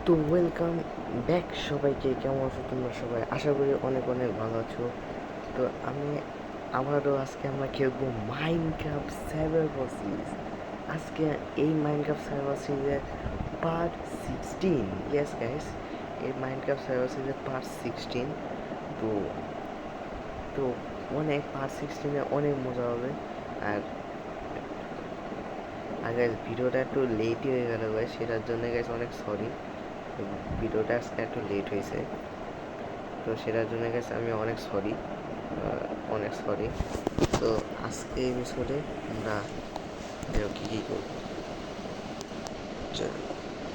তো welcome back সবাইকে। কেমন আছো তোমরা সবাই? আশা করি অনেক অনেক ভালো আছো। তো আমি আবারও আজকে আমরা খেলবো মাইনক্রাফট সার্ভাইভাল সিরিজ। আজকে এই মাইনক্রাফট সার্ভাইভাল সিরিজের পার্ট 16। ইয়েস গাইস, এই মাইনক্রাফট সার্ভাইভাল সিরিজের পার্ট 16। তো তো অনেক পার্ট 16-এ অনেক মজা হবে। আর গাইস ভিডিওটা একটু লেটই হয়ে গেল গাইস, সেটার জন্য গাইস অনেক সরি। ভিডিওটা আজকে একটু লেট হয়েছে, তো সেটার জন্য গেছে আমি অনেক সরি, অনেক সরি। তো আজকে এপিসোডে আমরা কী কী করবো, চলো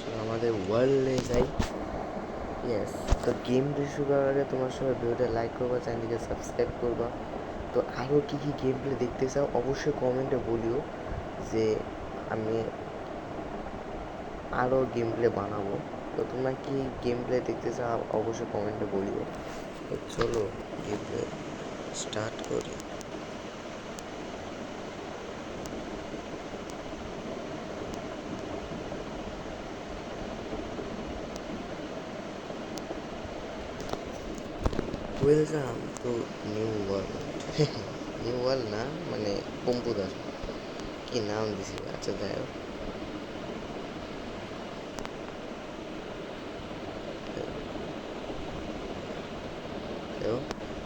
চলো আমাদের ওয়ার্ল্ডে যাই। ইয়েস, তো গেম শুরু করার আগে তোমার সবাই ভিডিওটা লাইক করবা, চ্যানেলকে সাবস্ক্রাইব করবা। তো আরও কী কী গেম প্লে দেখতে চাও অবশ্যই কমেন্টে বলিও, যে আমি আরও গেম প্লে বানাবো। তো তোমরা কি গেম প্লে দেখতে চাও অবশ্যই কমেন্টে বলিও। তো চলো গেম প্লে স্টার্ট করি। Welcome to new world. New world না, মানে কম্পিউটার কি নাম দিছি, আচ্ছা যাই হোক।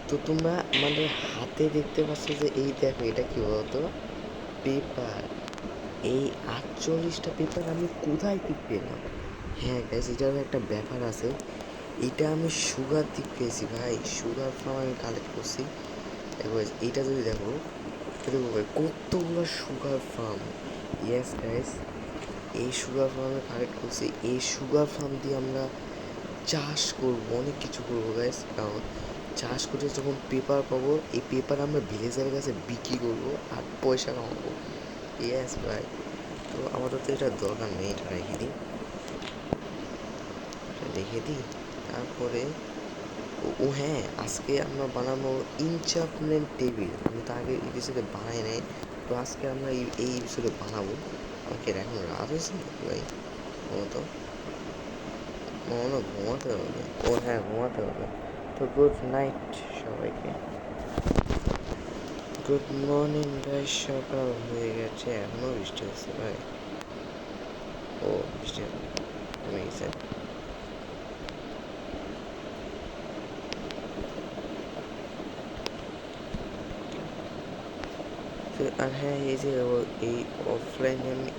তো তোমরা আমাদের হাতে দেখতে পাচ্ছ যে এই দেখো, এটা কি বলতো, পেপার। এই 48টা পেপার আমি কোথায় ঠিক পেলাম? হ্যাঁ গ্যাস, এটারও একটা ব্যাপার আছে। এটা আমি সুগার দিক পেয়েছি ভাই, সুগার ফার্ম আমি কালেক্ট করছি। এবার এইটা যদি দেখো, দেখো ভাই কতগুলো সুগার ফার্ম। ইয়েস গাইস, এই সুগার ফার্মে কালেক্ট করছি। এই সুগার ফার্ম দিয়ে আমরা চাষ করবো, অনেক কিছু করবো গাইস। কারণ চাষ করে যখন পেপার পাবো, এই পেপার আমরা ভিলেজারের কাছে বিক্রি করবো আর পয়সা কামাবো। ইয়েস ভাই, তো আমাদের তো এটা দরকার নেই, এটা রেখে দিই, রেখে দিই। তারপরে ও হ্যাঁ, আজকে আমরা বানাবো ইনচাপমেন্ট টেবিল। আমি তো আগে এপিসোডে বানাই নাই, তো আজকে আমরা এই এপিসোডে বানাবো। ওকে, এখন রাত হয়েছে নাকি ভাই? তো ঘুমাতে হবে। ও হ্যাঁ, ঘুমাতে হবে। তো গুড নাইট সবাইকে। গুড মর্নিং গাইস, সকাল হয়ে গেছে, এখনো বৃষ্টি হচ্ছে ভাই। ও বৃষ্টি কমে গেছে। আর হ্যাঁ, এই যে এই অফলাইনে আমি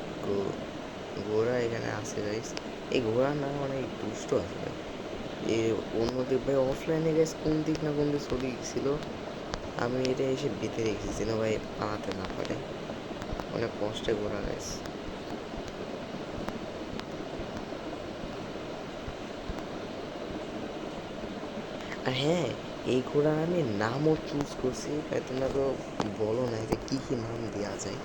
ঘোড়া এখানে আছে গাইস। এই ঘোড়ার নাম অনেক দুষ্ট আছে ভাই। অন্যদিক ভাই অফলাইনে গাইস কোন দিক না কোন দিক চলে গেছিলো, আমি এটা এসে বেঁধে রেখেছি যেন ভাই পালাতে না পারে। অনেক কষ্টে ঘোড়া গাইস। আর হ্যাঁ, এই ঘোড়ার আমি নামও চুজ করছি। তোমরা তো বলো না যে কী কী নাম দেওয়া যায়,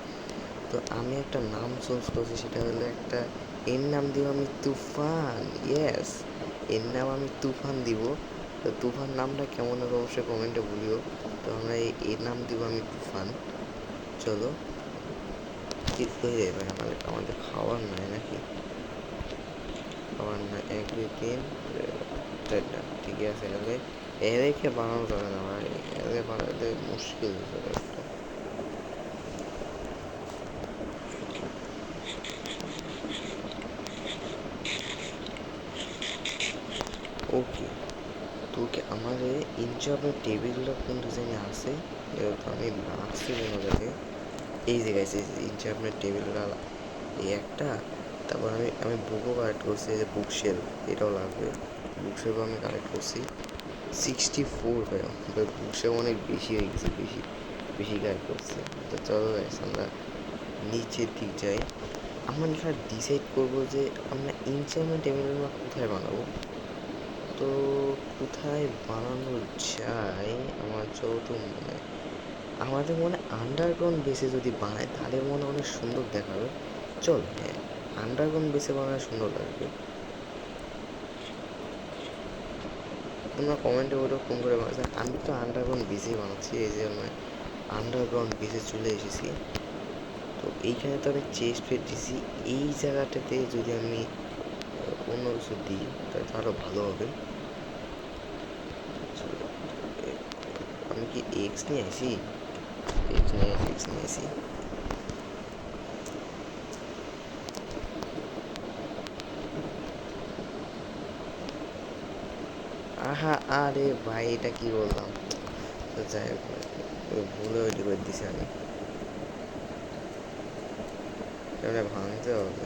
তো আমি একটা নাম চুজ করছি, সেটা হলো একটা, এর নাম দিব আমি তুফান। ইয়েস, এর নাম আমি তুফান দিব। তো তুফান নামটা কেমন হবে অবশ্যই কমেন্টে বলিও। তো আমরা এর নাম দিব আমি তুফান। চলো কি হয়ে যাবে, আমাদের খাওয়ার নাই নাকি? খাওয়ার নাই, 1 2 3 4টা, ঠিকই আছে। এদেরকে বানানো যাবে না ভাই, এদের বানাতে মুশকিল হয়ে যাবে একটা। ওকে, তোকে আমাদের ইনচাপের টেবিলটা কোন ডিজাইনে আছে, এটা তো আমি রাখছি কোনো জায়গায়। এই যে গাইছে ইনচাপের টেবিলটা, এই একটা। তারপর আমি বুকও কালেক্ট করছি, এই যে বুক শেলফ, এটাও লাগবে। বুক শেলফও আমি কালেক্ট করছি 64 ভাই। বুক শেলফ অনেক বেশি হয়ে গেছে, বেশি বেশি কালেক্ট করছি। তো চলো গাইস আমরা নিচের দিক যাই। আমরা এখানে ডিসাইড করবো যে আমরা ইনচাপমেন্ট টেবিলটা কোথায় বানাবো। তো কোথায় বানানো যায়, আমার যত মনে, আমাদের মনে আন্ডারগ্রাউন্ড বেসে যদি বানায় তাহলে মনে অনেক সুন্দর দেখাবে। চল হ্যাঁ, আন্ডারগ্রাউন্ড বেসে বানালে সুন্দর লাগবে। তোমরা কমেন্টে বলো কোন করে বানাচ্ছে। আমি তো আন্ডারগ্রাউন্ড বেসেই বানাচ্ছি, এই যে আমি আন্ডারগ্রাউন্ড বেসে চলে এসেছি। তো এইখানে তো আমি চেস্ট ফেট দিছি, এই জায়গাটাতে যদি আমি অন্য কিছু দিই তাহলে আরও ভালো হবে। আমি কি এক্স নিয়ে আসি? এক্স নিয়ে আসি। আহা, আরে ভাই এটা কি বললাম? তো যাই হোক, ভুলে ওইটি করে দিছি আমি। এটা ভাঙতে হবে।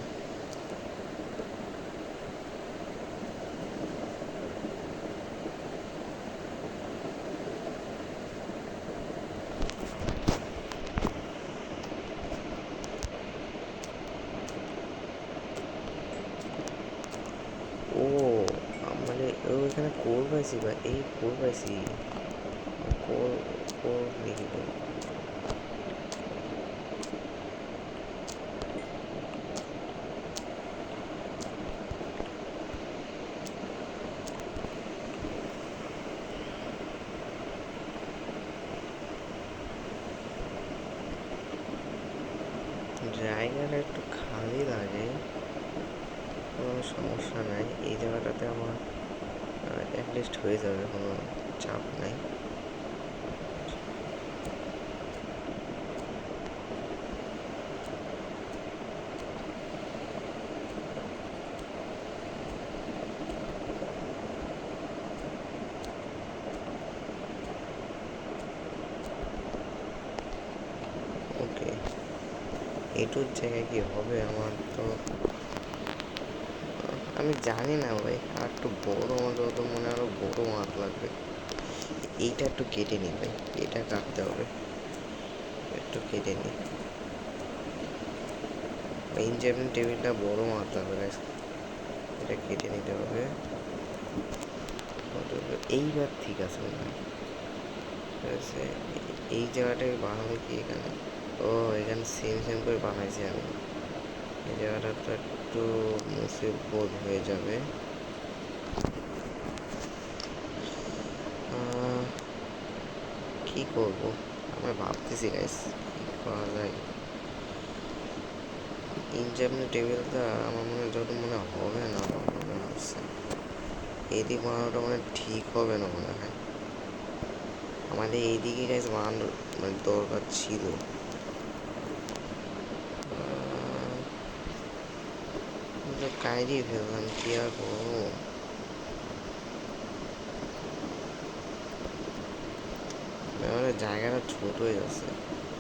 ও মানে ওইখানে কোর পাইছি বা এই কোর পাইছি। কোর কোর লিখি তো। জায়গাটা একটু খালি লাগে, কোনো সমস্যা নাই। এই জায়গাটাতে আমার অ্যাটলিস্ট হয়ে যাবে, কোনো চাপ নাই। ওকে, এটুর জায়গায় কি হবে আমার তো আমি জানি না ভাই। আর একটু বড় আমাদের তো মনে আরো বড় মাছ লাগবে। এইটা একটু কেটে নিই ভাই, এটা কাটতে হবে, একটু কেটে নিই। ইঞ্জিনিয়ারিং টেবিলটা বড় মাছ লাগবে guys, এটা কেটে নিতে হবে। এইবার ঠিক আছে মনে হয়। ঠিক আছে, এই জায়গাটাকে বানাবে কি এখানে? ও এখানে সেম সেম করে বানাইছি আমি। এই জায়গাটা তো একটু মুছে বোধ হয়ে যাবে। কি করব আমরা ভাবতেছি গাইস, কি করা যায়। ইনজামনি টেবিলটা আমার মনে যত মনে হবে না, আমার মনে হচ্ছে এইদিক বানানোটা মানে ঠিক হবে না মনে হয়। আমাদের এইদিকে গাইস বানানোর মানে দরকার ছিল। কাইরি ফেললাম, কি আর করবো। আমাদের জায়গাটা ছোট হয়ে যাচ্ছে।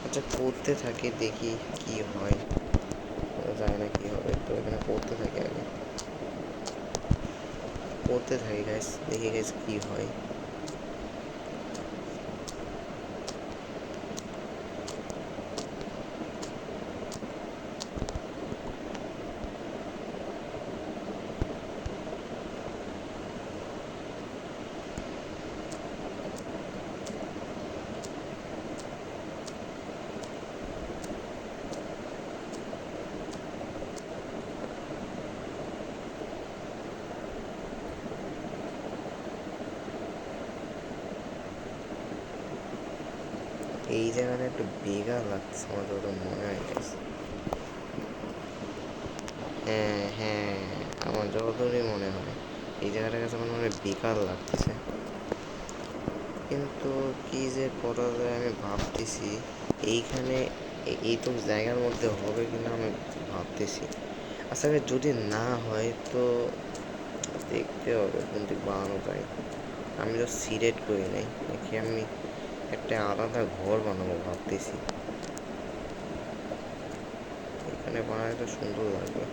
আচ্ছা করতে থাকি, দেখি কি হয়। যায় না কি হবে, তো এখানে করতে থাকি আগে, করতে থাকি গাইস, দেখি গাইস কি হয়। এই জায়গাটা একটু বেকার লাগছে আমার যত মনে হয় গাইস। হ্যাঁ হ্যাঁ, আমার যতদূরই মনে হয় এই জায়গাটার কাছে আমার মনে হয় বেকার লাগতেছে। কিন্তু কি যে করা যায় আমি ভাবতেছি। এইখানে এই তো জায়গার মধ্যে হবে কিনা আমি ভাবতেছি। আসলে যদি না হয় তো দেখতে হবে কোন দিক বানানো যায়। আমি তো সিলেক্ট করি নাই, দেখি আমি একটা আলাদা ঘর বানাবো ভাবতেছি। এখানে বানালে তো সুন্দর লাগবে।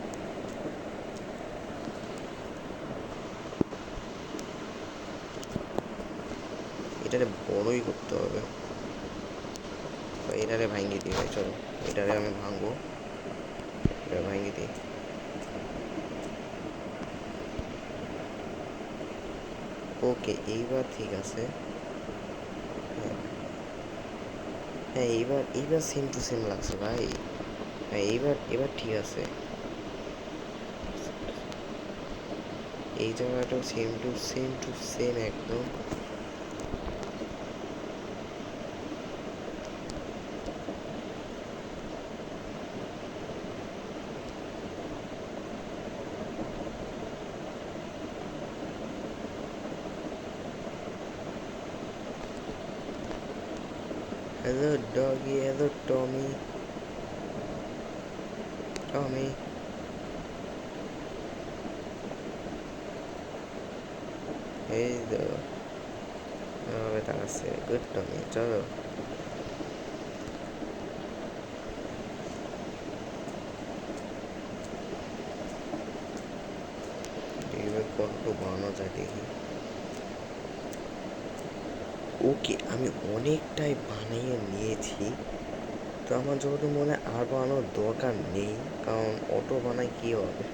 এটারে বড়ই করতে হবে, এটারে ভাঙিয়ে দিই ভাই, চলো এটারে আমি ভাঙবো, এটা ভাঙিয়ে দিই। ওকে এইবার ঠিক আছে। হ্যাঁ হ্যাঁ, এইবার এইবার সেম টু সেম লাগছে ভাই। হ্যাঁ এইবার এবার ঠিক আছে। এই জায়গাটাও সেম টু সেম একদম। Hello doggy, hello Tommy. Tommy. এই তো এভাবে তাকাচ্ছে, গুড টমি, চলো। এইভাবে কত বানানো যায় দেখি। ওকে, আমি অনেকটাই বানিয়ে নিয়েছি। তো আমার যত মনে হয় আর বানানোর দরকার নেই, কারণ অটো বানায় কী হবে।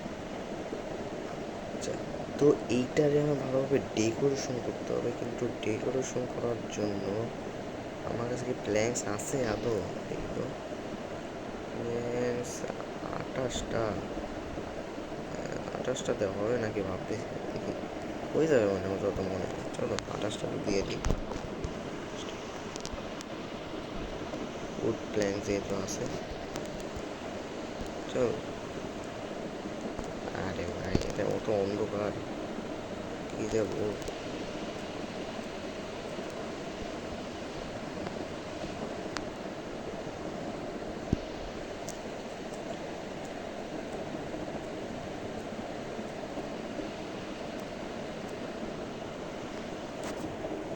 আচ্ছা, তো এইটারে আমার ভালোভাবে ডেকোরেশন করতে হবে, কিন্তু ডেকোরেশন করার জন্য আমার কাছে কি প্ল্যাঙ্কস আছে আদৌ? দেখি তো, প্ল্যাঙ্কস 28টা। 28টাতে হবে নাকি ভাবতেছি, দেখি হয়ে যাবে মানে আমার যত মনে হয়। চলো 28টা দিয়ে দিই। উড প্ল্যাঙ্ক যেহেতু আছে, চলো। আরে ভাই, এটা অত অন্ধকার, কি যাবো।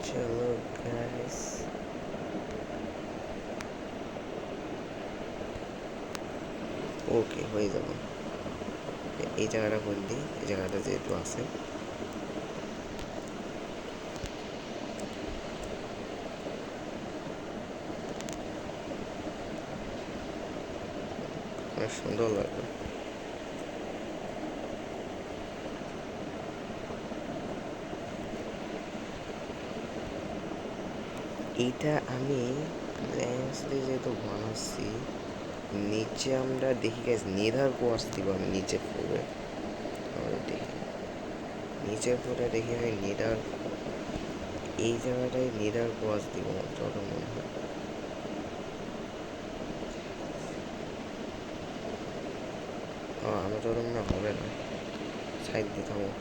চলো গাইস, ওকে হয়ে যাবে। এই জায়গাটা বললি, এই জায়গাটা যেহেতু আছে, অনেক সুন্দর লাগবে। এইটা আমি ল্যান্স দিয়ে যেহেতু বানাচ্ছি, নিচে আমরা দেখি গাইস নেদার কোয়ার্টজ দিব আমি নিচে ফ্লোরে। দেখি নিচের ফ্লোরে দেখি আমি নেদার, এই জায়গাটায় নেদার কোয়ার্টজ দিব যত মনে হয়। আমার যত মনে হবে না, সাইড দিতে হবে,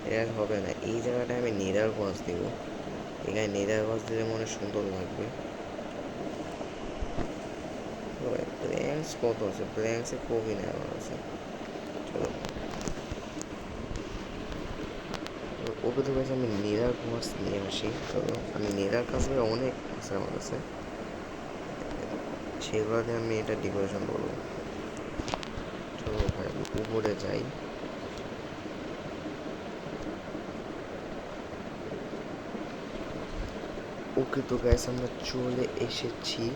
এটা হবে না। এই জায়গাটায় আমি নেদার কোয়ার্টজ দিব, এখানে নেদার কোয়ার্টজ দিলে মনে সুন্দর লাগবে। প্ল্যাঙ্কস কত আছে? প্ল্যাঙ্কসে খুবই নেওয়া আছে। চলো ওকে, তো গেছে আমি নেদার কোয়ার্টজ নিয়ে আসি। চলো, আমি নেদার কাছে অনেক আছে আমার কাছে, সেগুলোতে আমি এটা ডেকোরেশন করবো। চলো ভাই উপরে যাই। ওকে, তো গ্যাস আমরা চলে এসেছি।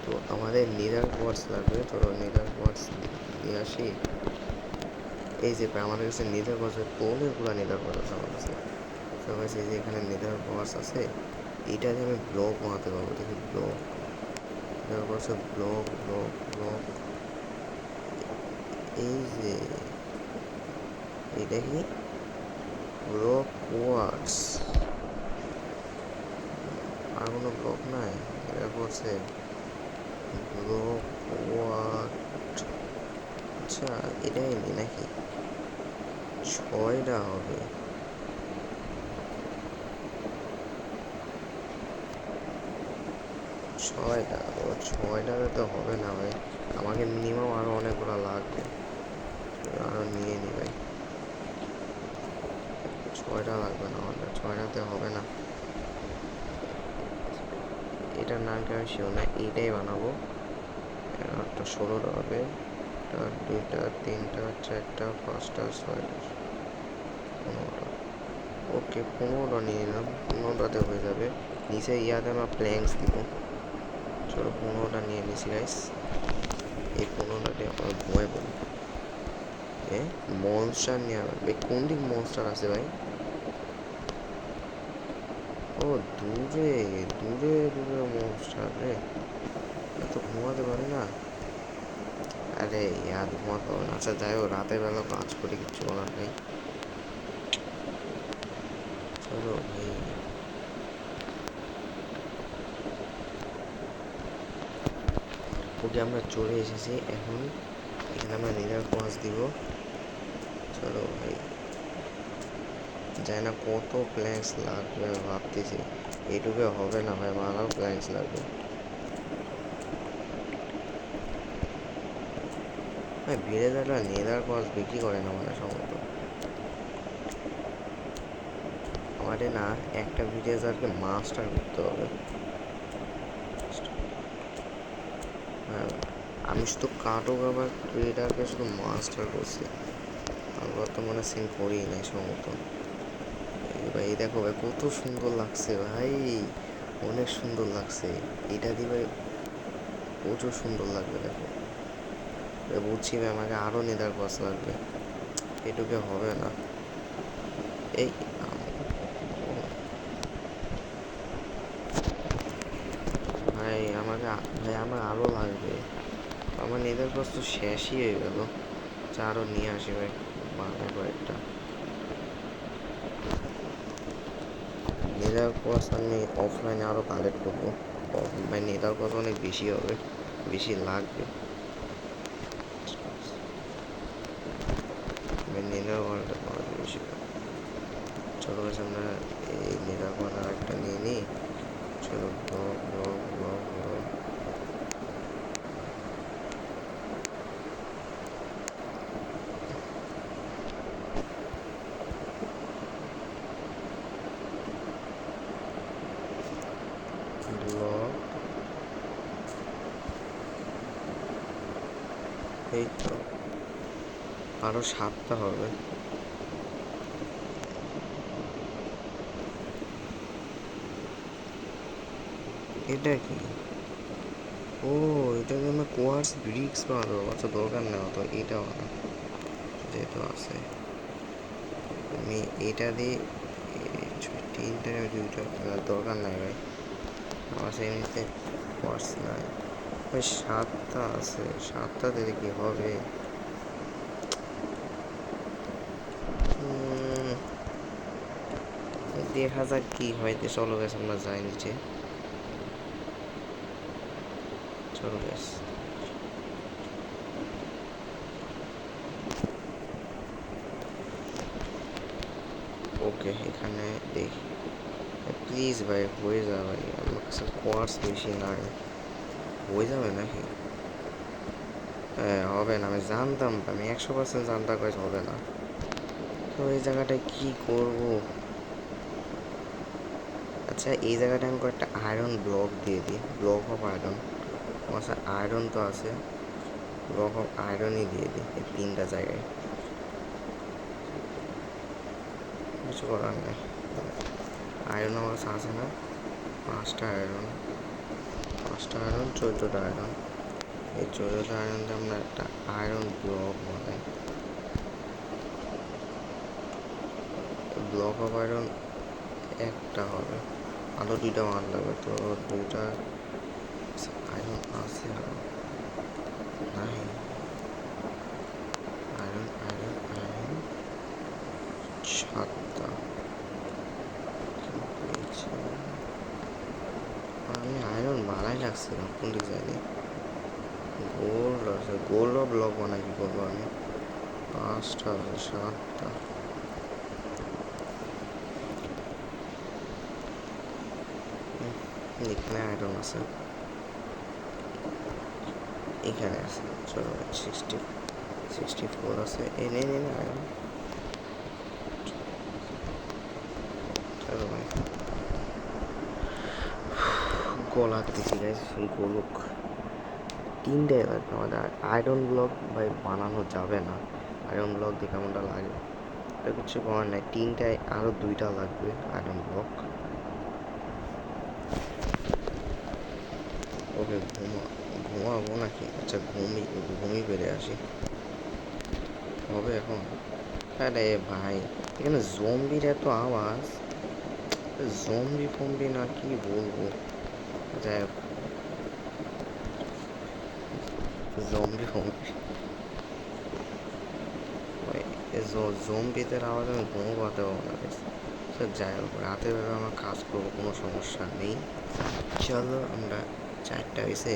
তো আমাদের নেদার কোয়ার্টজ লাগবে, চলো নেদার কোয়ার্টজ নিয়ে আসি। এই যে আমাদের কাছে নেদার কোয়ার্টজ, অনেকগুলো নেদার কোয়ার্টজ আছে আমার কাছে। তো গ্যাস এই যে এখানে নেদার কোয়ার্টজ আছে, এইটা দিয়ে আমি ব্লক বানাতে পারবো। দেখি block, nether quartz block block block, এই যে এইটা কি ব্লক কোয়ার্টজ, আর কোনো ব্লক নাই। এটা করছে ব্লক কোয়ার্ট, আচ্ছা এটাই নি নাকি? 6টা হবে। ছয়টা, ও 6টাতে তো হবে না ভাই, আমাকে মিনিমাম আরও অনেকগুলো লাগবে। আরও নিয়ে নি ভাই, 6টা লাগবে না আমার, 6টাতে হবে না। এটার নাম কি আমি শিওর না, এইটাই বানাবো। একটা 16টা হবে, একটা 2টা 3টা 4টা 5টা 6টা 15টা। ওকে 15টা নিয়ে নিলাম, 15টাতে হয়ে যাবে। নিচে ইয়াতে আমরা প্ল্যাঙ্কস দিব। চলো 15টা নিয়ে নিছি গাইস। এই 15টাতে আমরা ঘুমাই পড়ি। মনস্টার নিয়ে ভাই, কোন দিক মনস্টার আছে ভাই? ও দূরে দূরে দূরে মনস্টার রে, এত ঘুমাতে পারি না। আরে ইয়ার ঘুমাতে পারবে না। আচ্ছা যাই হোক, রাতের বেলা কাজ করি, কিচ্ছু বলার নেই। চলো ভাই, ওকে আমরা চলে এসেছি। এখন এখানে আমরা নেদার কোয়ার্টজ দিব। চলো ভাই, জানি না কত প্ল্যাঙ্কস লাগবে ভাবতেছি। এইটুকু হবে না ভাই, আমার আরও প্ল্যান্স লাগবে ভাই। ভিলেজাররা নেদার কস বিক্রি করে না মানে সম্ভবত। আমাদের না একটা ভিলেজারকে মাস্টার করতে হবে। হ্যাঁ, আমি শুধু কাটক আবার ট্রেডারকে শুধু মাস্টার করছি, আর বর্তমানে সিন করিই নাই সম্ভবত। ভাই এই দেখো ভাই কত সুন্দর লাগছে ভাই, অনেক সুন্দর লাগছে। এটা দিয়ে ভাই প্রচুর সুন্দর লাগবে। দেখো বুঝছি ভাই, আমাকে আরও নেদার কস লাগবে, এটুকু হবে না। এই ভাই আমাকে ভাই আমার আরও লাগবে, আমার নেদার কস তো শেষই হয়ে গেল। আরও নিয়ে আসি ভাই, বানায় কয়েকটা নেদার কস। আমি অফলাইনে আরও কালেক্ট করবো ভাই, নেদার কস অনেক বেশি হবে, বেশি লাগবে ভাই। নেদার কসটা অনেক বেশি। চলো বেশ আমরা এই নেদার কস আর একটা নিয়ে নিই। চলো block block block block block. এই তো আরও 7টা হবে। এটা কি? ও, এটা দিয়ে আমরা কোয়ার্স ব্রিক্স বানাবো। আচ্ছা দরকার নেই অত, এটাও না যেহেতু আছে। আমি এটা দিয়ে তিনটা দুইটা দরকার নাই ভাই, আমার কাছে এমনিতে কোয়ার্স নাই ভাই। 7টা আছে, 7টা দিলে কি হবে? দেখা যাক কি হয়। চলো গেছে আমরা যাই নিচে, চলো গেছে। ওকে এখানে দেখি, প্লিজ ভাই হয়ে যাবে ভাই, আমার কাছে কোয়ার্স বেশি নাই। হয়ে যাবে নাকি? হ্যাঁ হবে না, আমি জানতাম, আমি 100% জানতাম কাজ হবে না। তো এই জায়গাটায় কি করব? আচ্ছা এই জায়গাটায় আমি কয়েকটা আয়রন ব্লক দিয়ে দিই, ব্লক অফ আয়রন। আচ্ছা আয়রন তো আছে, ব্লক অফ আয়রনই দিয়ে দিই এই 3টা জায়গায়। কিছু করার নেই, আয়রন আমার কাছে আছে না। 5টা আয়রন, 5টা আয়রন, 14টা আয়রন। এই 14টা আয়রন দিয়ে আমরা একটা আয়রন ব্লক বানাই। ব্লক অফ আয়রন একটা হবে, আরও 2টা মান লাগবে। তো 2টা আয়রন আছে আরও নাই। আয়রন আয়রন আয়রন 7টা আমি আয়রন বানাই লাগছিলাম কোন ডিজাইনে। গোল্ড আছে, গোল্ড ব্লক বানাই কি করবো আমি? 5টা আছে, 7টা। এখানে আয়রন আছে, এখানে আছে। চলো 64 আছে, এনে নিন আয়রন। চলো ভাই গলা দিছি গাইস, গোলক 3টাই লাগবে আমাদের। আয়রন ব্লক ভাই বানানো যাবে না, আয়রন ব্লক দিয়ে কেমনটা লাগে। এটা কিছু করার নাই, 3টায় আরও 2টা লাগবে আয়রন ব্লক। ওকে ঘুমাবো নাকি? আচ্ছা ঘুমিয়ে বেড়ে আসি, হবে এখন? আরে ভাই এখানে জম্বির এত আওয়াজ, জম্বি ফম্বি না কি বলবো। যাই হোক, জম্বি ফম্বি ভাই, জম্বিদের আওয়াজ আমি ঘুমোতে পারবো না। যাই হোক রাতের বেলা আমরা কাজ করবো, কোনো সমস্যা নেই। চলো আমরা 4টা হয়েছে,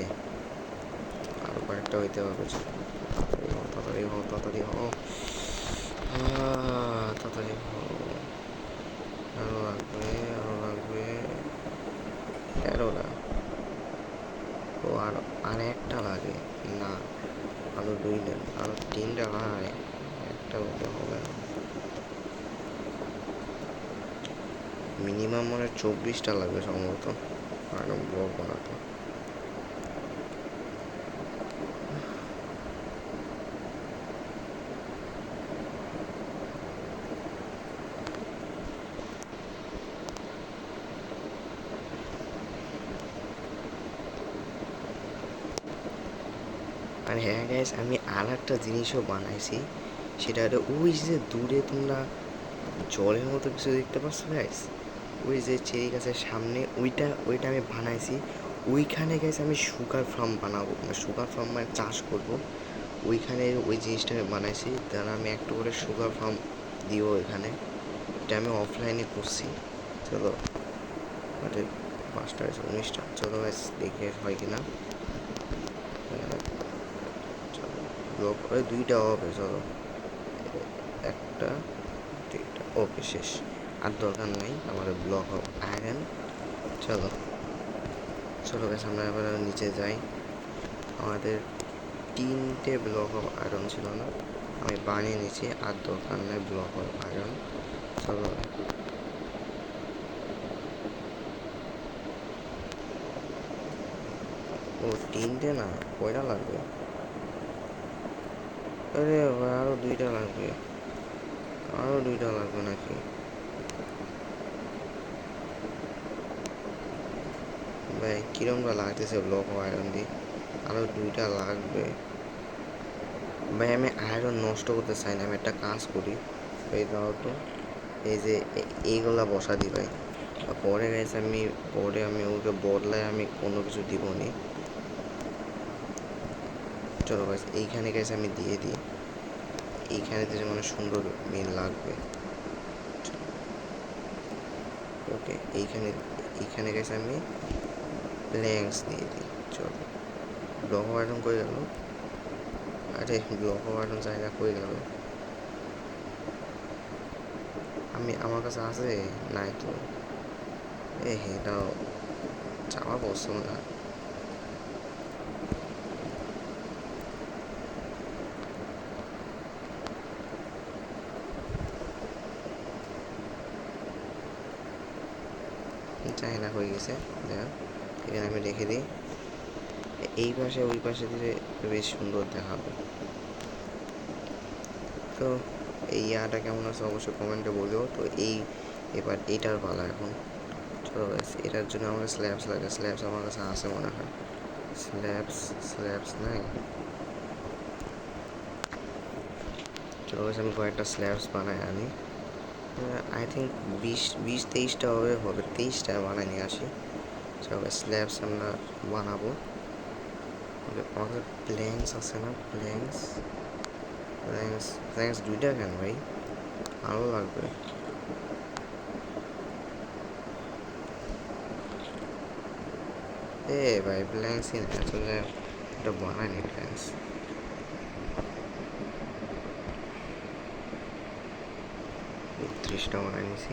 আরও কয়েকটা হইতে হবে। তাড়াতাড়ি হও তাড়াতাড়ি হও তাড়াতাড়ি হও, আরও লাগবে আরও লাগবে। 13টা। ও আর একটা লাগে না, আরো 2টা, আরো 3টা লাগে, একটা হলে হবে না। মিনিমাম মানে 24টা লাগবে সম্ভবত আয়রন ব্লক বানাতে। আর হ্যাঁ গাইস, আমি আর একটা জিনিসও বানাইছি, সেটা হলো ওই যে দূরে তোমরা জলের মতো কিছু দেখতে পাচ্ছ গাইস, ওই যে চেরি গাছের সামনে, ওইটা আমি বানাইছি। ওইখানে গাইস আমি সুগার ফার্ম বানাবো, মানে সুগার ফার্ম মানে চাষ করব। ওইখানে ওই জিনিসটা আমি বানাইছি, তাহলে আমি একটু করে সুগার ফার্ম দিব এখানে। এটা আমি অফলাইনে করছি। চলো মানে 5টা 19টা, চলো গাইস দেখে হয় কিনা। ব্লক ওই 2টা হবে, চলো একটা 2টা, ওকে শেষ। আর দরকার নাই আমাদের ব্লক অফ আয়রন। চলো চলো গাইস আমরা এবার নিচে যাই। আমাদের 3টে ব্লক অফ আয়রন ছিল না, আমি বানিয়ে নিয়েছি, আর দরকার নেই ব্লক অফ আয়রন। চলো ও 3টে না, কয়টা লাগবে? আরে আরো 2টা লাগবে, আরো 2টা লাগবে নাকি? ভাই কিরমটা লাগতেছে ব্লক অফ আয়রন দিয়ে? আরো 2টা লাগবে ভাই। আমি আয়রন নষ্ট করতে চাই না, আমি একটা কাজ করি। এই দাও তো, এই যে এইগুলা বসা দি ভাই। পরে গেছে আমি ওকে বদলায় আমি কোনো কিছু দিব নি। চলো গাইস এইখানে গেছে আমি দিয়ে দিই, এইখানে যে মানে সুন্দর মিল লাগবে। ওকে এইখানে গেছে আমি প্ল্যাঙ্কস দিয়ে দিই। চলো ব্লক আয়রন করে গেল, আরে ব্লক আয়রন জায়গা করে গেল। আমার কাছে আছে, নাই তো। এটাও চাওয়া পছন্দ না। চাই না, হয়ে গেছে। দেখ এখানে আমি রেখে দিই, এই পাশে ওই পাশে দিলে বেশ সুন্দর দেখাবে। তো এই ইয়াটা কেমন আছে অবশ্যই কমেন্টে বলবেও। তো এবার এইটার পালা এখন। চলো এটার জন্য আমাকে স্ল্যাবস লাগে, স্ল্যাবস আমার কাছে আছে মনে হয়। স্ল্যাবস নাই। চলো আমি কয়েকটা স্ল্যাবস বানাই আনি। আই থিঙ্ক 20-23টা হবে, 23টা বানাই নিয়ে আসি। চলো স্ল্যাবস আমরা বানাবো। আমাদের প্ল্যাঙ্কস আছে না, প্ল্যাঙ্কস 2টা কেন ভাই, আরও লাগবে। ভাই প্ল্যাঙ্কসই না, আসলে এটা বানায়নি প্ল্যাঙ্কস। 30টা বানাই নিয়েছি।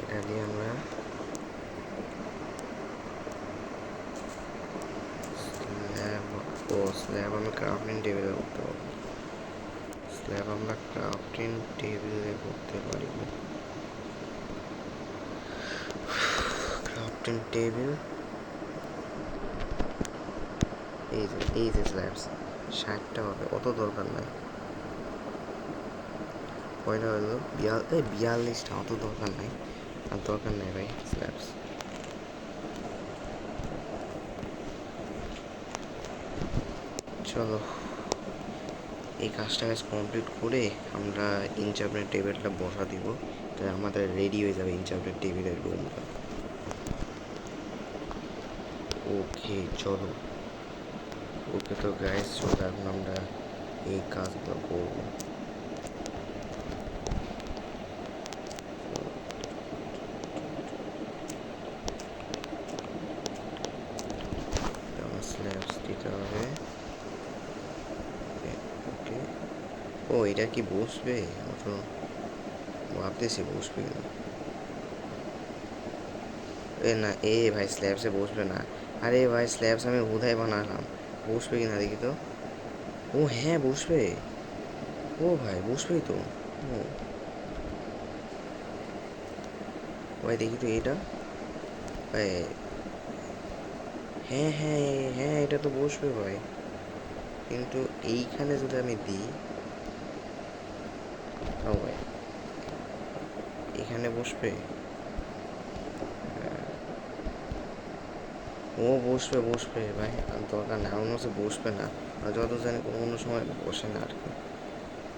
এটা দিয়ে আমরা স্ল্যাব আমি ক্রাফটিং টেবিলে করতে পারবো। স্ল্যাব আমরা ক্রাফটিং টেবিলে করতে পারবো। ক্রাফটিং টেবিল, এই যে স্ল্যাবস 60টা হবে, অত দরকার নাই। কয়টা হলো 42টা, অত দরকার নাই, আর দরকার নেই ভাই স্ল্যাবস। চলো এই কাজটা কমপ্লিট করে আমরা ইনচার্জের টেবিলটা বসা দিব, তাই আমাদের রেডি হয়ে যাবে ইনচার্জের টেবিলের রুমটা। ওকে চলো, ওকে তো গাইস চলো এখন আমরা এই কাজগুলো করবো। স্ল্যাবস দিতে হবে। ওকে ও এটা কি বসবে, তো ভাবতেছি বসবে না। এ না, এ ভাই স্ল্যাবসে বসবে না। আরে ভাই স্ল্যাবস আমি হুদাই বানালাম, বসবে কি না দেখি তো। ও হ্যাঁ বসবে, ও ভাই বসবেই তো। ও ভাই দেখি তো এটা, ভাই হ্যাঁ হ্যাঁ হ্যাঁ এটা তো বসবে ভাই, কিন্তু এইখানে যদি আমি দিই, ও ভাই এখানে বসবে, ও বসবে বসবে ভাই, আর দরকার নেই, আমার মনে হচ্ছে বসবে না, আর যত জানি কোনো কোনো সময় বসে না আর কি।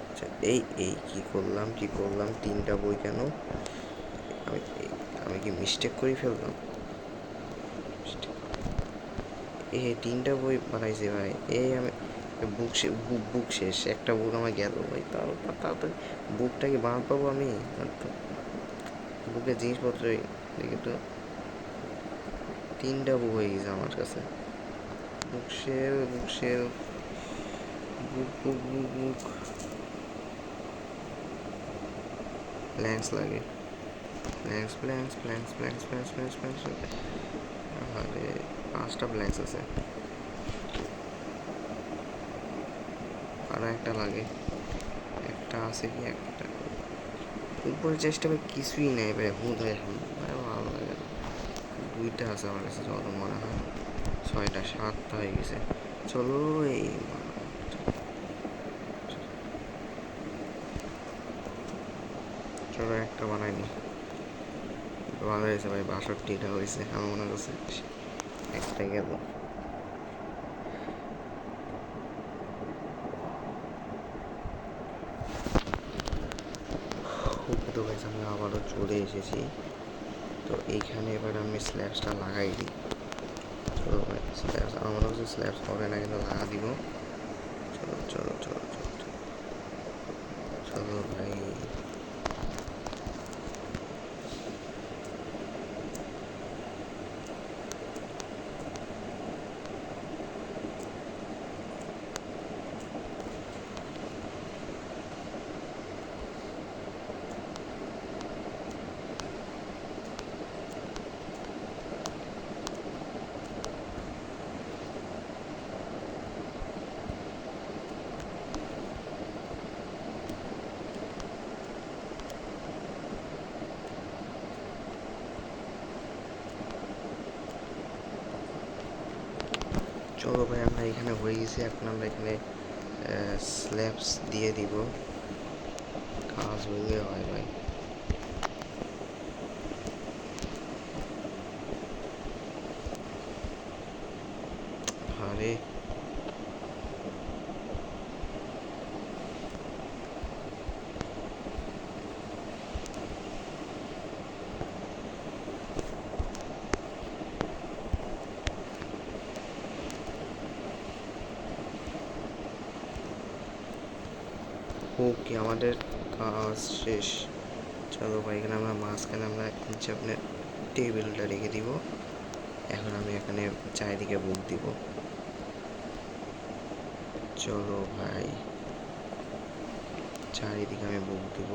আচ্ছা এই এই কী করলাম কী করলাম, তিনটা বই কেন, আমি আমি কি মিস্টেক করে ফেললাম, এই তিনটা বই বানাইছি ভাই, এই আমি বুক বুক শেষ, একটা বুক আমার গেল ভাই, তাড়াতাড়ি বুকটা কি বানাতে পাবো আমি, আর তো বুকের জিনিসপত্রই দেখি তো, তিনটা বুক হয়ে গেছে আমার কাছে, বুক শেল বুক বুক বুক বুক ব্ল্যাঙ্কস লাগে, ব্ল্যাঙ্কস। আরে 5টা ব্ল্যাঙ্কস আছে, আরও একটা লাগে, একটা আছে কি একটা, উপরে চেষ্টা করে কিছুই নেই ভাই, হুদ হয় ভাই, ভালো লাগে না। 2টা আছে আমার কাছে যত মনে হয়, 6টা 7টা হয়ে গেছে, চলো এই চলো একটা বানাইনি, ভালো হয়েছে ভাই, 62টা হয়েছে, আমার মনে করছে একটা গেল। ওকে তো গাইস আমি আবারও চলে এসেছি, তো এইখানে এবার আমি স্ল্যাবসটা লাগাই দিই, চলো ভাই স্ল্যাবস, আমার মনে হচ্ছে স্ল্যাবস হবে না কিন্তু লাগা দিব, চলো চলো চলো চলো চলো ভাই। চলো ভাই আমরা এখানে হয়ে গেছি, এখন আমরা এখানে স্ল্যাবস দিয়ে দিব, কাজ হয়ে হয় ভাই। আরে ওকে আমাদের কাজ শেষ, চলো ভাই এখানে আমরা মাঝখানে আমরা আপনার টেবিলটা রেখে দিব, এখন আমি এখানে চারিদিকে বুক দিব, চলো ভাই চারিদিকে আমি বুক দিব,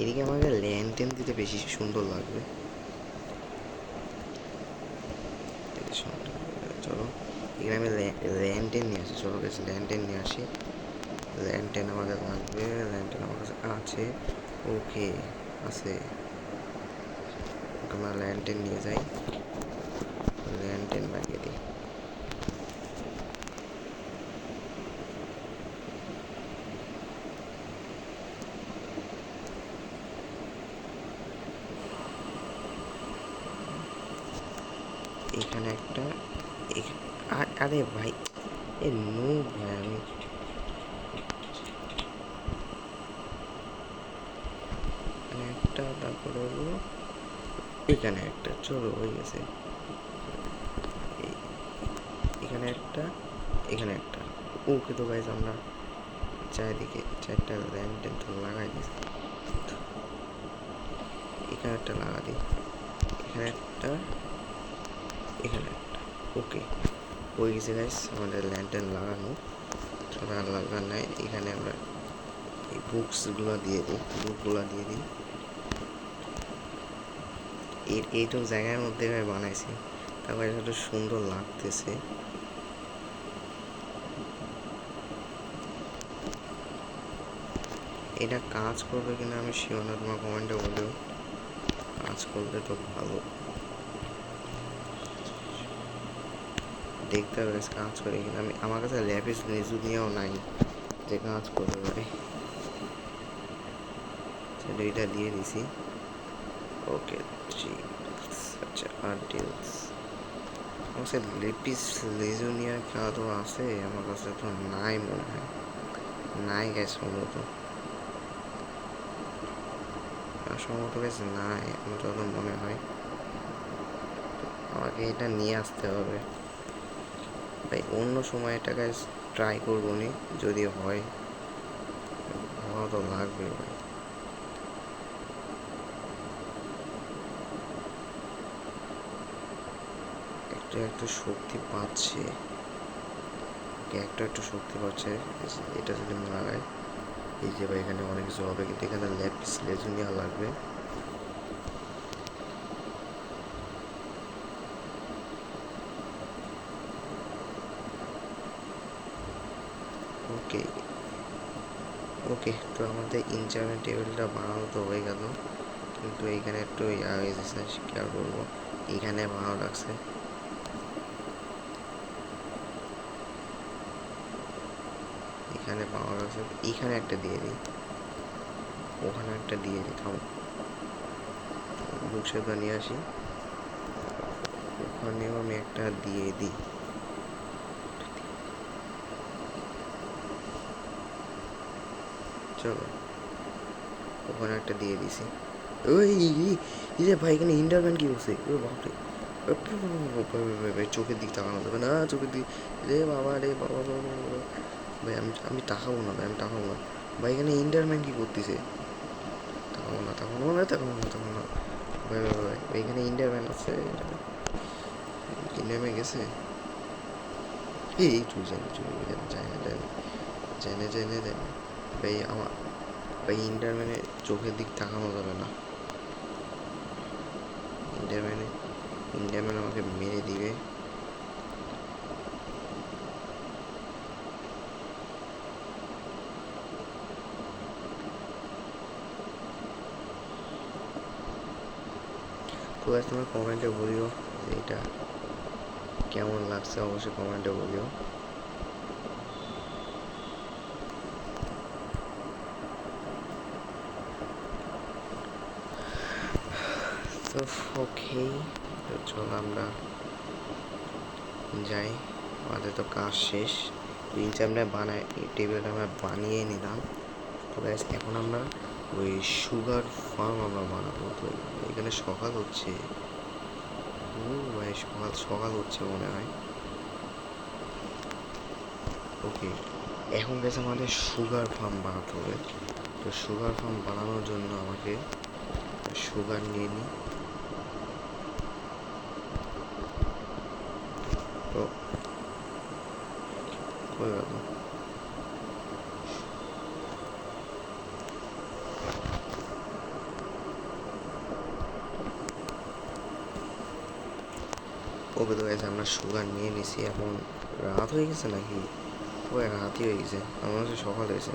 এদিকে আমাকে ল্যান্টেন দিতে বেশি সুন্দর লাগবে, চলো এখানে আমি ল্যান্টেন নিয়ে আসি, চলো বেশ ল্যান্টেন নিয়ে আসি, ল্যান্টেন আমাদের লাগবে, ল্যান্টেন আমার কাছে আছে, ওকে আছে, আমরা ল্যান্টেন নিয়ে যাই, ল্যান্টেন লাগিয়ে দিই, এখানে একটা, আরে ভাই এ নো ভাই, আমি এখানে একটা, তারপরে হলো এখানে একটা, চলো হয়ে গেছে, এখানে একটা, এখানে একটা, ওকে তো গাইজ আমরা চারিদিকে 4টা ল্যান্টেন তো লাগাই দিই, এখানে একটা লাগা দিই, এখানে একটা, এখানে ওকে হয়ে গেছে গাইস আমাদের ল্যান্টার্ন লাগানো। তবে আর লাগার নাই, এখানে আমরা এই বুকগুলো দিয়ে দিই। এইটুক জায়গার মধ্যে আমি বানাইছি, তারপরে এটা সুন্দর লাগতেছে। এটা কাজ করবে কিনা আমি শিওর না, তোমার কমেন্টে বলেও। কাজ করলে তো ভালো, দেখতে হবে কাজ করে কিনা। আমার কাছে ল্যাপিস লেজুলিয়াও নাই যে কাজ করতে পারে। এটা দিয়ে দিছি। ওকে আচ্ছা আর ডিলস আমার কাছে ল্যাপিস লেজুলিয়া খেলা তো আছে, আমার কাছে তো নাই মনে হয়, নাই গেছে সম্ভবত, গেছে নাই আমার যত মনে হয়। আমাকে এটা নিয়ে আসতে হবে ভাই, অন্য সময় এটা গাইস ট্রাই করবো নি, যদি হয় ভালো তো লাগবে ভাই। একটু শক্তি পাচ্ছে, একটু শক্তি পাচ্ছে। এটা যদি আমি লাগাই, এই যে ভাই এখানে অনেক কিছু হবে, কিন্তু এখানে ল্যাপিস লেজুলিয়া লাগবে। ওকে ওকে তো আমাদের ইনচার্মেন্ট টেবিলটা বানানো তো হয়ে গেল, কিন্তু এইখানে একটু খেয়াল করবো, এইখানে বানানো লাগছে। এখানে বানানো লাগছে, এইখানে একটা দিয়ে দিই, ওখানে একটা দিয়ে দিই। থামো, বুকশেপটা নিয়ে আসি, ওখানেও আমি একটা দিয়ে দিই। চলো ওখানে একটা দিয়ে দিছি। ওই এই যে ভাই এখানে ইন্টারম্যান কি করছে, ও বাপরে, ভাই চোখের দিক তাকানো যাবে না, চোখের দিক, রে বাবা রে বাবা বাবা ভাই, আমি তাকাবো না ভাই, আমি তাকাবো না ভাই, এখানে ইন্টারম্যান কি করতেছে, তাকাবো না ভাই ভাই ভাই ভাই এখানে ইন্টারম্যান আছে, নেমে গেছে। এই তুই জানে ভাই আমার ভাই ইন্টারম্যানের চোখের দিক তাকানো যাবে না, ইন্ডিয়াম্যান আমাকে মেরে দিবে। তো তোমার কমেন্টে বলিও যে এটা কেমন লাগছে, অবশ্যই কমেন্টে বলিও। তো ওকে, তো চলো আমরা যাই, আমাদের তো কাজ শেষ। আমরা টেবিলটা আমরা বানিয়ে নিলাম। তো গ্যাস এখন আমরা ওই সুগার ফার্ম আমরা বানাবো। তো এখানে সকাল হচ্ছে, ও ভাই সকাল হচ্ছে মনে হয়। ওকে এখন গেছে আমাদের সুগার ফার্ম বানাতে হবে। তো সুগার ফার্ম বানানোর জন্য আমাকে সুগার নিয়ে নিই। তো হয়ে গেল, ওকে তো গেছে আমরা সুগার নিয়ে নিছি। এখন রাত হয়ে গেছে নাকি, ও রাতই হয়ে গেছে, আমার হচ্ছে সকাল হয়েছে।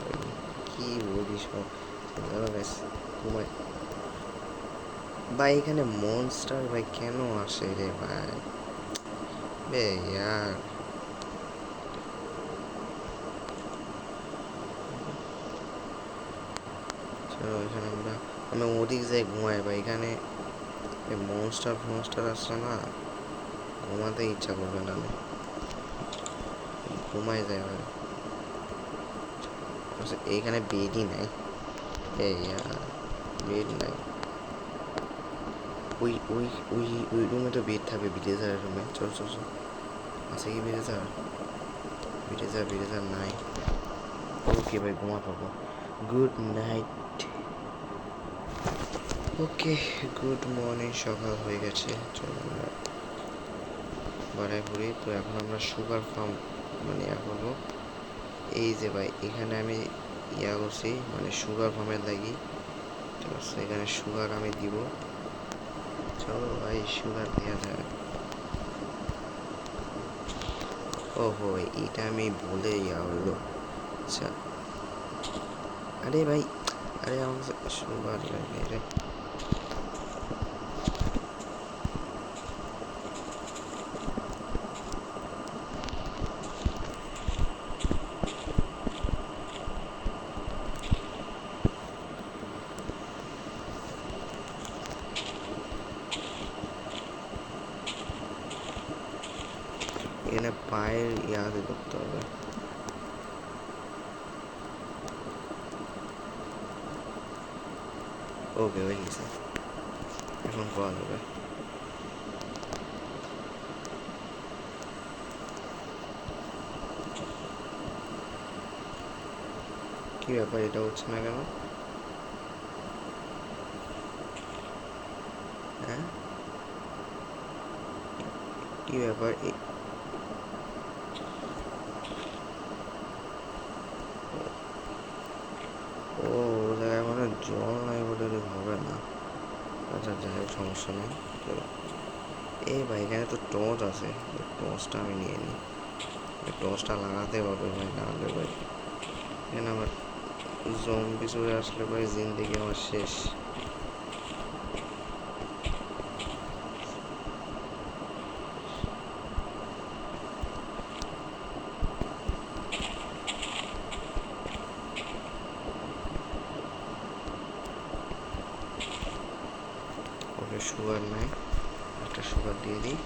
কি বলিস ঘুমাই ভাই, এখানে মনস্টার ভাই কেন আসে রে ভাই, বে ইয়ার চলো এখানে আমি ওদিক যাই ঘুমাই ভাই, এখানে মনস্টার আসছে না, ঘুমাতে ইচ্ছা করবে না, আমি ঘুমাই যায় ভাই। এইখানে বেডই নাই, এই বেড নাই, ওই ওই ওই ওই রুমে তো বেড থাকবে, ভিলেজারের রুমে। চল আছে কি ভিলেজার নাই। ওকে ভাই ঘুমা পাবো, good night. Okay good morning, সকাল হয়ে গেছে, চলো আমরা বাড়াই পড়ি। তো এখন আমরা সুগার ফার্ম মানে ইয়া করবো। এই যে ভাই এখানে আমি ইয়া করছি মানে সুগার ফার্মের লাগি, ঠিক আছে? এখানে সুগার আমি দিব। চলো ভাই সুগার দেওয়া যায়। ওহো, এটা আমি ভুলে ইয়া হইলো। আচ্ছা, আরে ভাই, আরে আমার সুগার লাগে রে। এখানে পায়ের ইয়াতে করতে হবে। ওকে হয়ে গেছে, এখন করা যাবে। কি ব্যাপার, এটা হচ্ছে না কেন? হ্যাঁ, কি ব্যাপার? ও, ও জায়গায় মানে জল নাই বলে হবে না। আচ্ছা যাই হোক, সমস্যা নেই। এই ভাই এখানে তো টর্চ আছে, টর্চটা আমি নিয়ে নিই। টর্চটা লাগাতে হবে ভাই, না হলে ভাই এখানে আমার জম্বি চলে আসলে ভাই জিন্দেগি আমার শেষ। ওকে সুগার নাই, একটা সুগার দিয়ে দিই।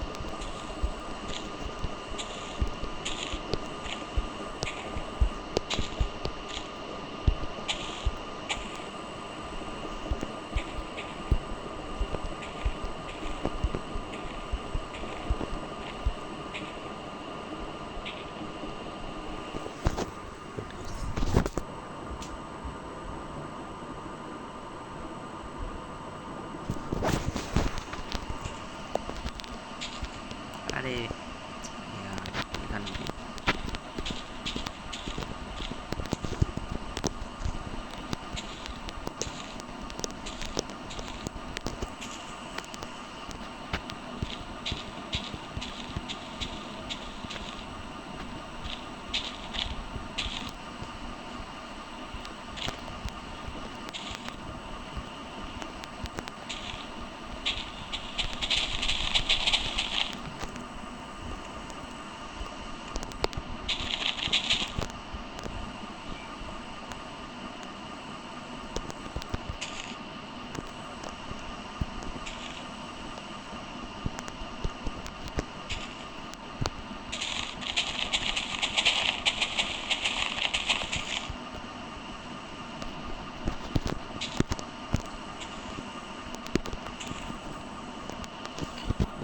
আরে এখানে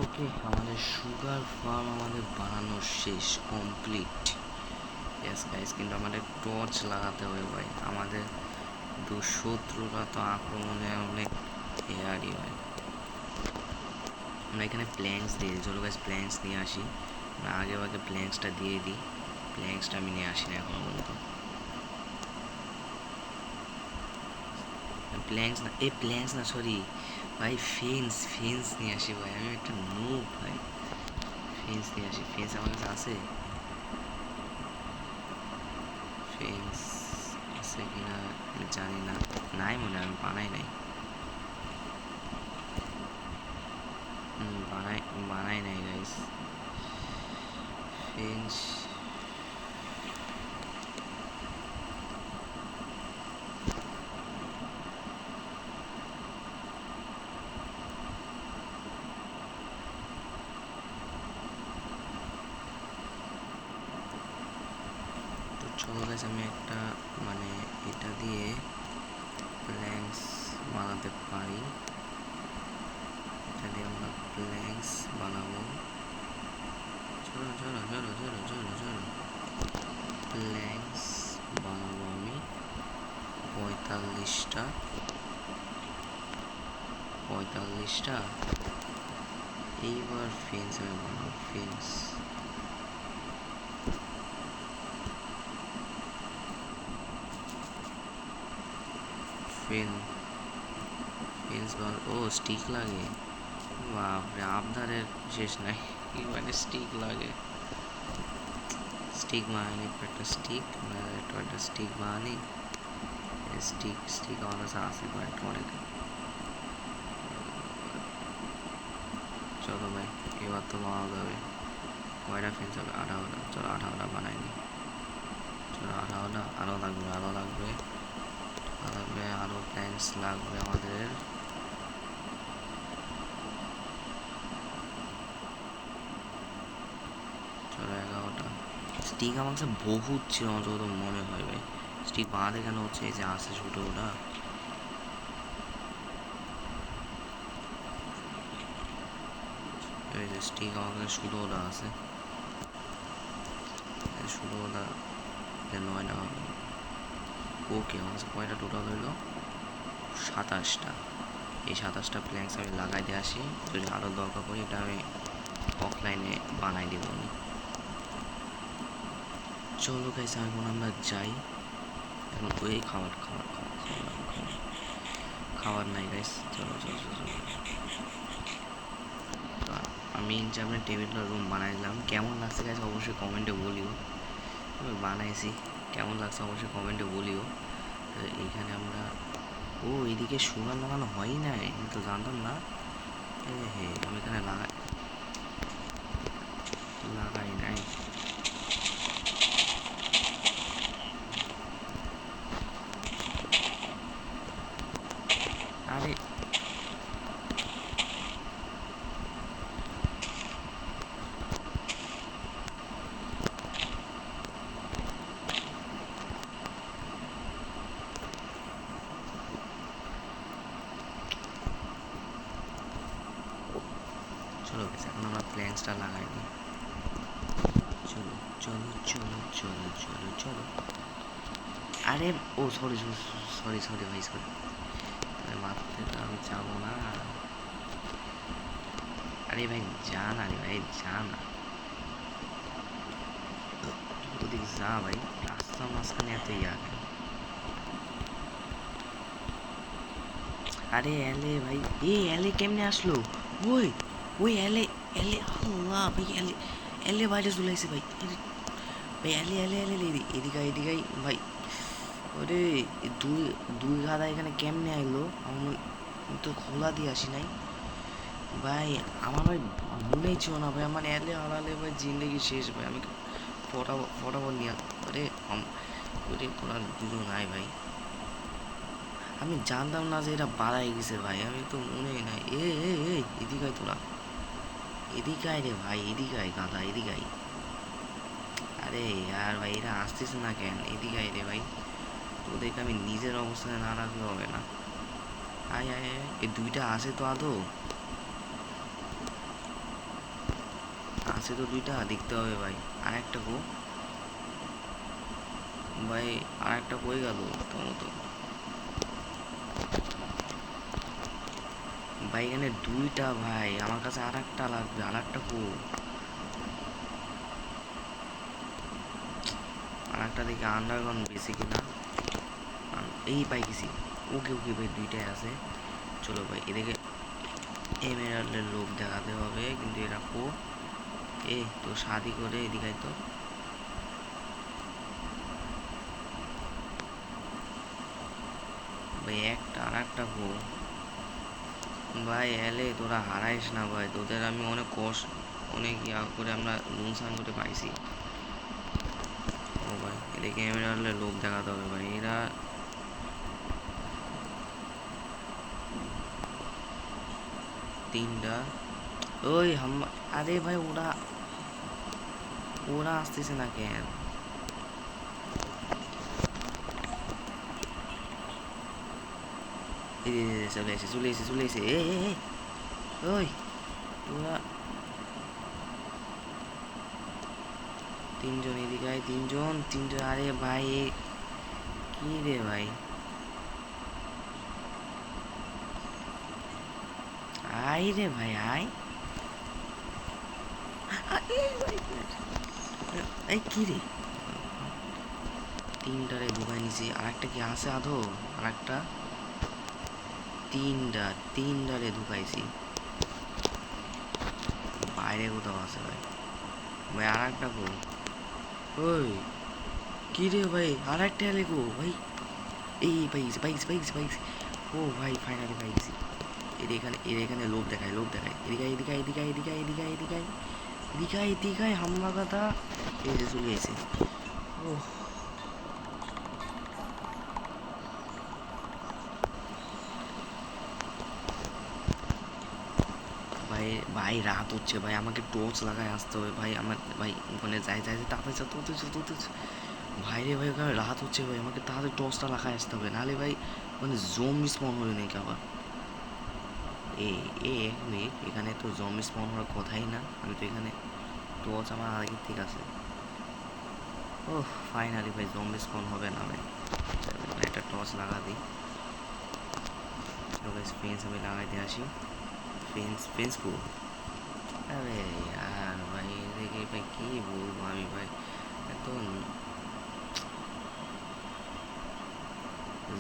ওকে, আমাদের সুগার ফার্ম আমাদের বানানো শেষ, কমপ্লিট। ইয়েস গাইস, কিন্তু আমাদের টর্চ লাগাতে হবে ভাই। আমাদের শত্রুরা তো আক্রমণে অনেক হেয়ারি হয়। আমরা এখানে প্ল্যাঙ্কস দিয়ে চলো গাইস, প্ল্যাঙ্কস নিয়ে আসি। আমরা আগে আগে প্ল্যাঙ্কসটা দিয়ে দিই। প্ল্যাঙ্কসটা আমি নিয়ে আসি না এখনো পর্যন্ত। প্ল্যাঙ্কস না, এই প্ল্যাঙ্কস না, সরি ভাই, ফেন্স ফেন্স নিয়ে আসি ভাই। আমি একটা নুব ভাই, ফেন্স নিয়ে আসি। ফেন্স আমার কাছে আছে, ফেন্স আছে কিনা আমি জানি না, নাই মনে হয়, আমি বানাই নাই। বানাই বানাই নাই গাইস ফেন্স। তো চলো গাইস, আমি একটা মানে এটা দিয়ে প্ল্যাঙ্কস বানাতে পারি। এটা দিয়ে আমরা প্ল্যাঙ্কস বানাবো। চলো চলো চলো চলো চলো চলো, প্ল্যাঙ্কস বানাবো আমি 45টা। 45টা এইবার ফেন্স আমি বানাবো, ফেন্স। ফেন্স ও স্টিক লাগে, বাপরে আবদারের শেষ নাই। মানে স্টিক লাগে, স্টিক বানানি, একটা স্টিক একটা স্টিক বানানি। স্টিক আমার কাছে আছে কয়েকটা অনেক। চলো ভাই এবার তো বানানো যাবে। কয়টা ফেন্স হবে? 18টা। চলো 18টা বানাই নি। চলো 18টা, আরও লাগবে, আরও লাগবে, আরও প্ল্যাঙ্কস লাগবে আমাদের। চলো 11টা। স্টিক আমার কাছে বহুত ছিল, আমার যত মনে হয় ভাই। স্টিক বাঁধে কেন হচ্ছে, এই যে আছে ছোটো ওটা। এই যে স্টিক আমার কাছে 16টা আছে, 16টা 9টা হবে। ওকে আমার কাছে কয়টা টোটাল হইলো? 27টা। এই 27টা প্ল্যাঙ্কস আমি লাগাই দিয়ে আসি, যদি আরও দরকার পড়ে এটা আমি অফলাইনে বানাই দিব। চলো গাইস এখন আমরা যাই। এখন ওই খাবার নাই গাইস। চলো চলো চলো। আমি ইনচার্জের টেবিলটা রুম বানাইলাম, কেমন লাগছে গাইস অবশ্যই কমেন্টে বলিও। আমি বানাইছি, কেমন লাগছে অবশ্যই কমেন্টে বলিও। এইখানে আমরা এদিকে সুগার লাগানো হয়ই না, আমি তো জানতাম না। আমি এখানে লাগাই নাই। আরে চলো গেছে, এখন আমরা প্ল্যান্সটা লাগাই দিই। চলো চলো চলো চলো চলো চলো। আরে সরি সরি সরি ভাই, সরি। মারতে তো আমি যাবো না। আরে ভাই যা না রে ভাই, যা না, ওদিকে যা ভাই, রাস্তার মাঝখানে এত ইয়া কেন? আরে এলে ভাই, এলে কেমনে আসলো? ওই ওই এলে আল্লাহ ভাই, এলে বাইরে চলে আসে ভাই। ভাই এলে এদিকে এদিকে ভাই। ওরে দুই দুই গাদা এখানে কেমনে আইলো? আমার তো খোলা দিয়ে আসি নাই ভাই। আমার ভাই মনেই ছিল না ভাই, আমার এলে হারালে ভাই জিন্দগি শেষ ভাই। আমি ফটাফট নিয়ে আরে ওরে তোরা দুজন নাই ভাই। আমি জানতাম না যে এটা বাড়াই গেছে ভাই, আমি তো মনেই নাই। এদিকে আয় তোরা, এদিকে আয় রে ভাই, এদিকে আয় গাদা, এদিকে আয়। আরে আর ভাই এরা আসতেছে না কেন? এদিকে আয় রে ভাই, তোদেরকে আমি নিজের অবস্থানে না রাখলে হবে না। আয় আয় আয়, এই দুইটা আছে তো আদৌ? আছে তো দুইটা, দেখতে হবে ভাই। আর একটা গো ভাই, আর একটা কই গেল তোমার তো ভাই? এখানে দুইটা ভাই, আমার কাছে আর একটা লাগবে, আর একটা কো? আর একটা দেখি আন্ডারগ্রাউন্ড বেশি কিনা। এই পাই গেছি। ওকে ওকে ভাই, দুইটাই আছে। চলো ভাই এদিকে এমেরাল্ডের লোক দেখাতে হবে, কিন্তু এরা কো? তো শাদি করে এদিকে তো ভাই, একটা আর একটা কো? ভাই এলে তোরা হারাইস না ভাই, তোদের আমি অনেক ইয়া করে আমরা নুন সান করে পাইছি। ও ভাই এদিকে এমেরাল্ডের লোক দেখাতে হবে ভাই। এরা তিনটা। আরে ভাই ওরা ওরা আসতেছে না কেন? চলে এসে ওই তোরা তিনজন এদিকে আয়, তিনজন। আরে ভাই কি রে ভাই, আয় রে ভাই আয়। এই কি রে, তিনটারে ঢুকাই নিছি। আর একটা কি আছে আদৌ? আর একটা তিনটারে ঢুকাইছি। বাইরে কোথাও আছে ভাই। ভাই আর একটা গো, ওই কি রে ভাই, আর একটা এলে গো ভাই। এই পাইছি। ও ভাই ফাইনালি পাইছি। এর এখানে লোভ দেখায়। এদিকায় হামলা কথা। এই যে চলে গেছে। ও ভাই, ভাই রাত হচ্ছে ভাই, আমাকে টর্চ লাগায় আসতে হবে ভাই। আমার ভাই ওখানে যাই তাড়াতাড়ি ভাই রে ভাই, ওখানে রাত হচ্ছে ভাই, আমাকে তাড়াতাড়ি টর্চটা লাগায় আসতে হবে, নাহলে ভাই মানে জম্বি স্পন হবে নাকি আবার। এক মিনিট, এখানে তো জম্বি স্পন হওয়ার কথাই না। আমি তো এখানে টর্চ আমার আগের থেকে আছে। ও ফাইনালি ভাই জম্বি স্পন হবে না ভাই। একটা টর্চ লাগা দিই। ফেন্স আমি লাগাই দিয়ে আসি। ফেন্স কো, আরে यार ভাই এদিকে ভাই কি বলবো আমি ভাই, এত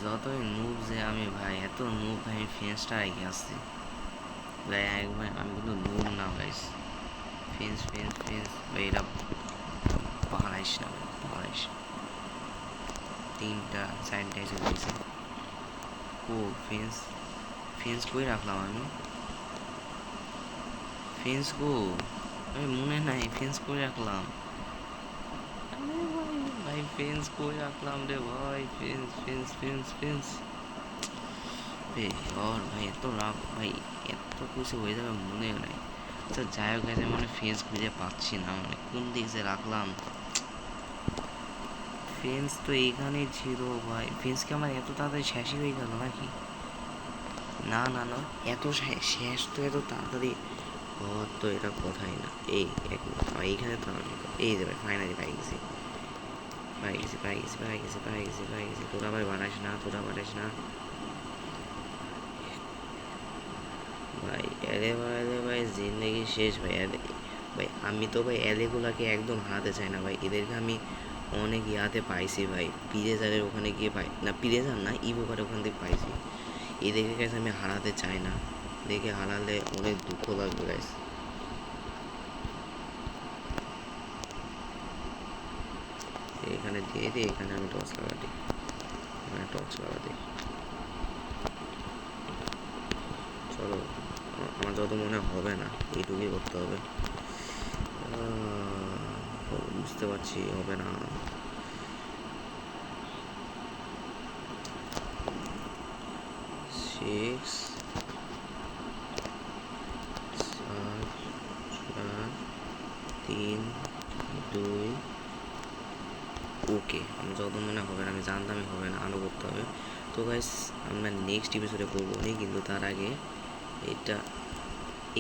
যতই নুব যে আমি ভাই, এত নুব ভাই, আমি ফেন্সটা এগিয়ে আসছি ভাই। একবার আমি কিন্তু নুব না ভাই। ফেন্স ভাই, এটা পাহাড়াইস না ভাই, পাহাড়াইস। তিনটা সাইডটা এসে গেছে। ও ফেন্স কই রাখলাম আমি? ফেন্স গো, আমি মনে নাই ফেন্স করে রাখলাম। আরে ভাই ফেন্স করে রাখলাম রে ভাই। ফেন্স আর ভাই এত রাগ ভাই, এত কিছু হয়ে যাবে মনেও নাই। আচ্ছা যাই হোক, গেছে মানে ফেন্স খুঁজে পাচ্ছি না, মানে কোন দিক যে রাখলাম। ফেন্স তো এইখানেই ছিল ভাই। ফেন্স কি আমার এত তাড়াতাড়ি শেষই হয়ে গেল নাকি? না, এত শেষ তো এত তাড়াতাড়ি হওয়ার তো এটা কথাই না। এই এক মিনিট, এইখানে তো আমার এই যে ভাই ফাইনালি পাই গেছি। তোরা ভাই বাড়াইস না ভাই। ভাই জিন্দগি শেষ ভাই। ভাই আমি তো ভাই এলেগুলাকে একদম হারাতে চাই না ভাই। এদেরকে আমি অনেক ইয়াতে পাইছি ভাই, পিরেজারের ওখানে গিয়ে পাই না, পিরেজার না ইভোকার ওখান থেকে পাইছি। এদেরকে কাছে আমি হারাতে চাই না, দেখে হারালে অনেক দুঃখ লাগবে গাইস। এখানে দিয়ে দিই, এখানে আমি টর্চ লাগা দিই। চলো, আমার যত মনে হবে না, এইটুকুই করতে হবে। বুঝতে পারছি হবে না। 6 7 4 3 2 ওকে। আমার যত মনে হবে না, আমি জানতামই হবে না, আলো করতে হবে। তো গাইস আমরা নেক্সট এপিসোডে করবো নি, কিন্তু তার আগে এটা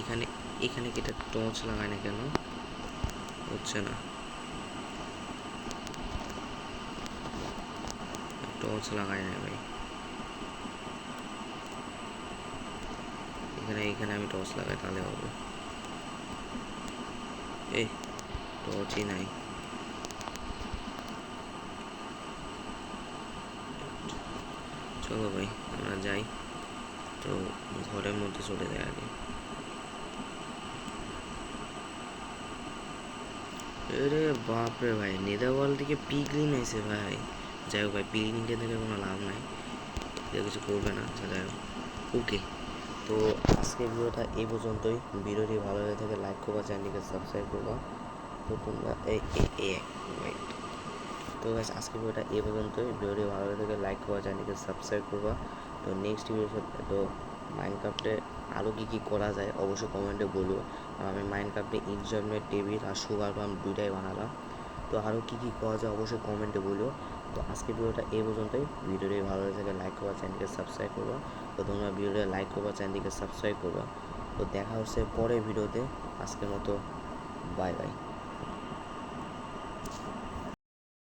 এখানে এখানে কি এটা টর্চ লাগায় না কেন? হচ্ছে না, টর্চ লাগায় না ভাই। এখানে আমি টর্চ লাগাই তাহলে হবে। এই টর্চই নাই। চলো ভাই আমরা যাই, তো ঘরের মধ্যে চলে যায় আগে। আরে বাপরে ভাই, নেদারওয়াল থেকে পিগলিন এসে ভাই। যাই হোক ভাই, পিগলিনকে দেখে কোনো লাভ নাই, কিছু করবে না। আচ্ছা যাই হোক, ওকে। তো আজকের ভিডিওটা এই পর্যন্তই। ভিডিওটি ভালো লেগে থাকে লাইক করবা, চ্যানেলটিকে সাবস্ক্রাইব করবা। তো তোমরা তো গাইস আজকের ভিডিওটা এই পর্যন্তই। ভিডিওটি ভালো লেগে থাকে লাইক করবা, চ্যানেলটিকে সাবস্ক্রাইব করবা। তো নেক্সট ভিডিওর সাথে তো মাইনক্রাফটে আরও কী করা যায় অবশ্যই কমেন্টে বলবো। আর আমি মাইনক্রাফটে ইনস্টলমেন্ট টেবিল আর সুগার পাম্প দুইটাই বানালাম। তো আরও কী করা যায় অবশ্যই কমেন্টে বলবো। তো আজকের ভিডিওটা এই পর্যন্তই। ভিডিওটি ভালো লেগে থাকে লাইক করবা, চ্যানেলটিকে সাবস্ক্রাইব করবা। তো তোমরা ভিডিওটা লাইক করবা, চ্যানেলটিকে সাবস্ক্রাইব করবা। তো দেখা হচ্ছে পরের ভিডিওতে। আজকের মতো বাই বাই।